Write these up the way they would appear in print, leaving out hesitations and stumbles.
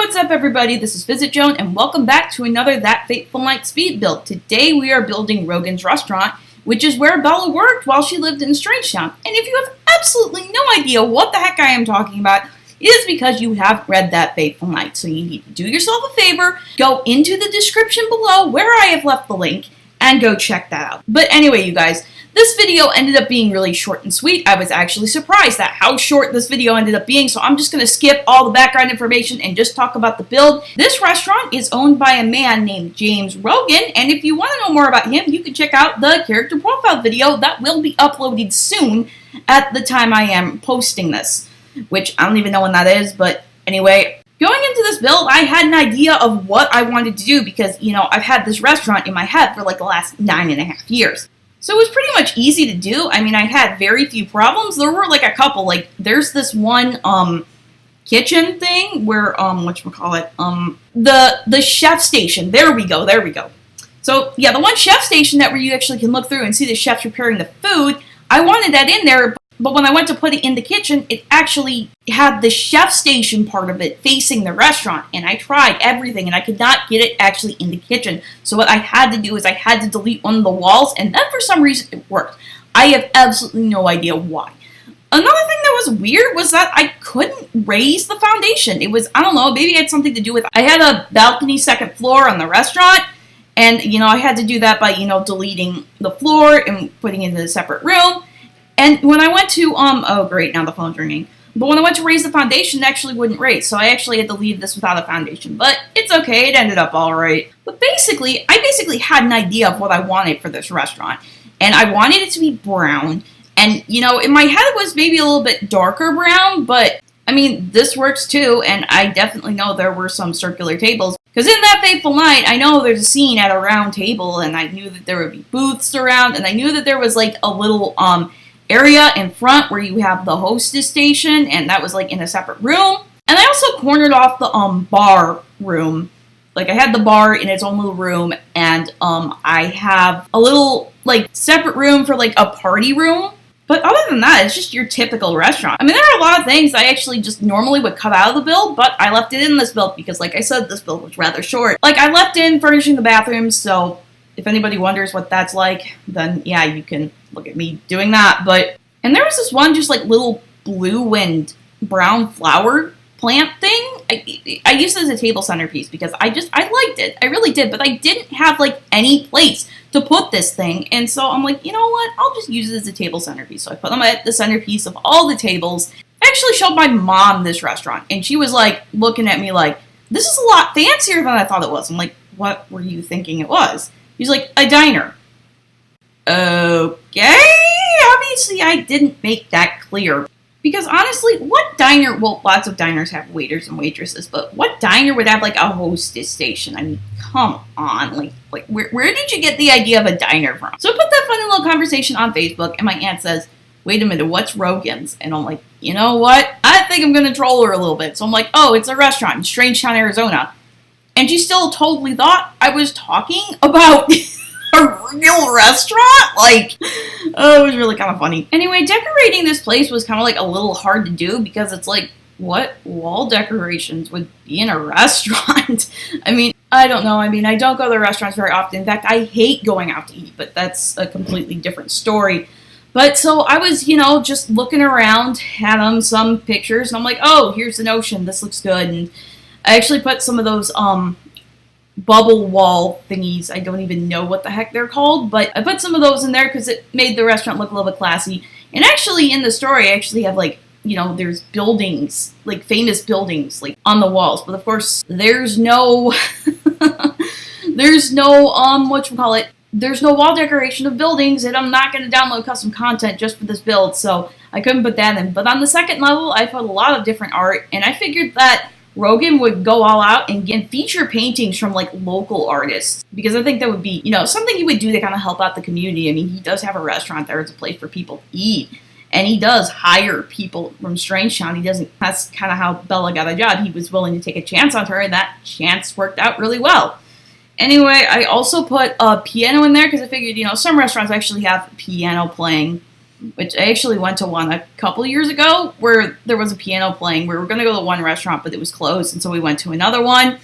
what's up everybody, this is VisitJoan and welcome back to another That Fateful Night speed build. Today we are building Rogan's restaurant, which is where Bella worked while she lived in Strangetown. And if you have absolutely no idea what the heck I am talking about, it is because you haven't read That Fateful Night. So you need to do yourself a favor, go into the description below where I have left the link, and go check that out. But anyway, you guys, this video ended up being really short and sweet. I was actually surprised at how short this video ended up being, so I'm just going to skip all the background information and just talk about the build. This restaurant is owned by a man named James Rogan, and if you want to know more about him, you can check out the character profile video that will be uploaded soon at the time I am posting this, which I don't even know when that is, but anyway. Going into this build, I had an idea of what I wanted to do because, you know, I've had this restaurant in my head for like the last 9.5 years. So it was pretty much easy to do. I mean, I had very few problems. There were like a couple, like there's this one kitchen thing where whatchamacallit, the chef station. There we go. So yeah, the one chef station that where you actually can look through and see the chefs preparing the food. I wanted that in there, but when I went to put it in the kitchen, it actually had the chef station part of it facing the restaurant, and I tried everything, and I could not get it actually in the kitchen. So what I had to do is I had to delete one of the walls, and then for some reason it worked. I have absolutely no idea why. Another thing that was weird was that I couldn't raise the foundation. It was, I don't know, maybe it had something to do with, I had a balcony second floor on the restaurant, and, you know, I had to do that by, you know, deleting the floor and putting it in a separate room. And when I went to, oh great, now the phone's ringing. But when I went to raise the foundation, it actually wouldn't raise. So I actually had to leave this without a foundation. But it's okay, it ended up alright. But basically, I had an idea of what I wanted for this restaurant. And I wanted it to be brown. And, you know, in my head it was maybe a little bit darker brown. But, I mean, this works too. And I definitely know there were some circular tables. Because in That Fateful Night, I know there's a scene at a round table. And I knew that there would be booths around. And I knew that there was like a little, area in front where you have the hostess station, and that was like in a separate room. And I also cornered off the bar room. Like I had the bar in its own little room, and I have a little like separate room for like a party room. But other than that, it's just your typical restaurant. I mean, there are a lot of things I actually just normally would cut out of the build, but I left it in this build because, like I said, this build was rather short. Like I left in furnishing the bathrooms, so if anybody wonders what that's like, then yeah, you can look at me doing that. And there was this one just like little blue and brown flower plant thing. I used it as a table centerpiece because I liked it. I really did, but I didn't have like any place to put this thing. And so I'm like, you know what? I'll just use it as a table centerpiece. So I put them at the centerpiece of all the tables. I actually showed my mom this restaurant, and she was like looking at me like, this is a lot fancier than I thought it was. I'm like, what were you thinking it was? He's like, a diner. Okay, obviously I didn't make that clear. Because honestly, what diner, well, lots of diners have waiters and waitresses, but what diner would have like a hostess station? I mean, come on, like where did you get the idea of a diner from? So I put that funny little conversation on Facebook, and my aunt says, wait a minute, what's Rogan's? And I'm like, you know what? I think I'm gonna troll her a little bit. So I'm like, oh, it's a restaurant in Strangetown, Arizona. And she still totally thought I was talking about a real restaurant? Like, oh, it was really kind of funny. Anyway, decorating this place was kind of like a little hard to do because it's like, what wall decorations would be in a restaurant? I mean, I don't know. I mean, I don't go to restaurants very often. In fact, I hate going out to eat, but that's a completely different story. But so I was, you know, just looking around at some pictures, and I'm like, oh, here's an ocean. This looks good. And I actually put some of those bubble wall thingies. I don't even know what the heck they're called, but I put some of those in there because it made the restaurant look a little bit classy. And actually in the story, I actually have like, you know, there's buildings, like famous buildings, like on the walls. But of course, there's no, there's no wall decoration of buildings, and I'm not going to download custom content just for this build, so I couldn't put that in. But on the second level, I put a lot of different art, and I figured that Rogan would go all out and feature paintings from like local artists, because I think that would be, you know, something he would do to kind of help out the community. I mean, he does have a restaurant there. It's a place for people to eat, and he does hire people from Strangetown. He doesn't, that's kind of how Bella got a job. He was willing to take a chance on her, and that chance worked out really well. Anyway, I also put a piano in there because I figured, you know, some restaurants actually have piano playing. which I actually went to one a couple years ago where there was a piano playing. We were going to go to one restaurant, but it was closed, and so we went to another one,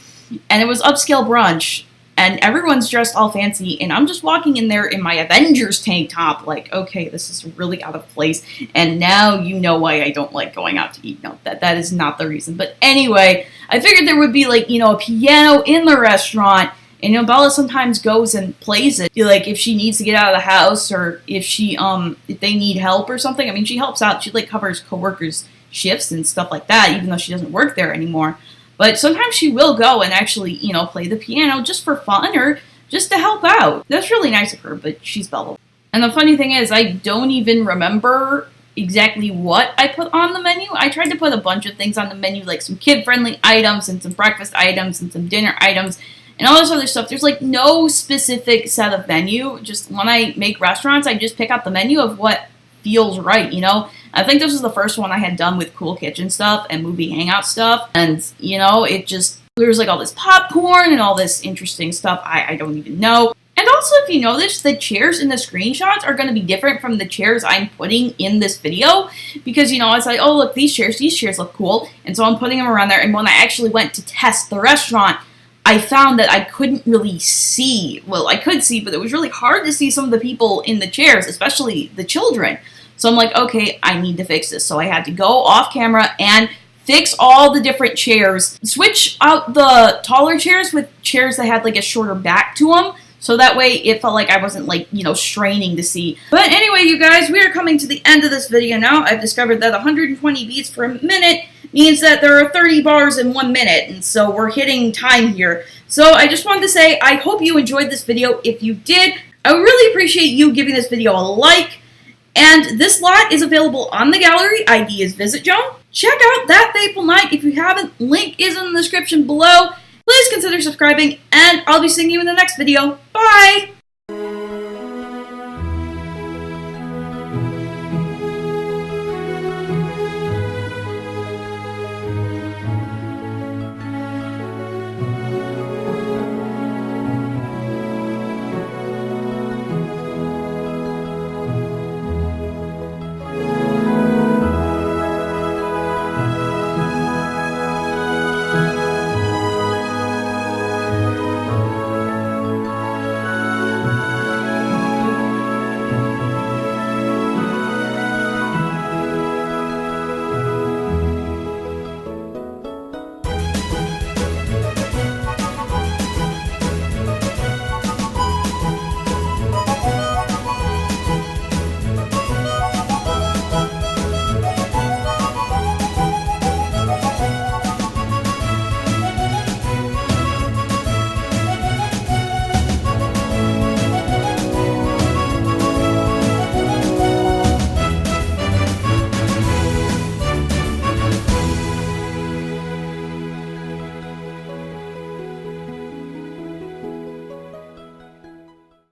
and it was upscale brunch, and everyone's dressed all fancy, and I'm just walking in there in my Avengers tank top, like, okay, this is really out of place, and now you know why I don't like going out to eat. No, that is not the reason. But anyway, I figured there would be, like, you know, a piano in the restaurant, and, you know, Bella sometimes goes and plays it, like, if she needs to get out of the house, or if if they need help or something. I mean, she helps out, she, like, covers coworkers' shifts and stuff like that, even though she doesn't work there anymore. But sometimes she will go and actually, you know, play the piano just for fun or just to help out. That's really nice of her, but she's Bella. And the funny thing is, I don't even remember exactly what I put on the menu. I tried to put a bunch of things on the menu, like some kid-friendly items and some breakfast items and some dinner items and all this other stuff. There's, like, no specific set of menu. Just when I make restaurants, I just pick out the menu of what feels right, you know? I think this was the first one I had done with Cool Kitchen stuff and movie hangout stuff, and, you know, there was, like, all this popcorn and all this interesting stuff I don't even know. And also, if you notice, the chairs in the screenshots are going to be different from the chairs I'm putting in this video, because, you know, I was like, oh, look, these chairs look cool, and so I'm putting them around there, and when I actually went to test the restaurant, I found that I couldn't really see. Well, I could see, but it was really hard to see some of the people in the chairs, especially the children. So I'm like, okay, I need to fix this. So I had to go off camera and fix all the different chairs, switch out the taller chairs with chairs that had, like, a shorter back to them. So that way it felt like I wasn't, like, you know, straining to see. But anyway, you guys, we are coming to the end of this video now. I've discovered that 120 beats per minute means that there are 30 bars in 1 minute. And so we're hitting time here. So I just wanted to say, I hope you enjoyed this video. If you did, I would really appreciate you giving this video a like. And this lot is available on the gallery. ID is VisitJoan. Check out That Fateful Night if you haven't. Link is in the description below. Please consider subscribing, and I'll be seeing you in the next video. Bye!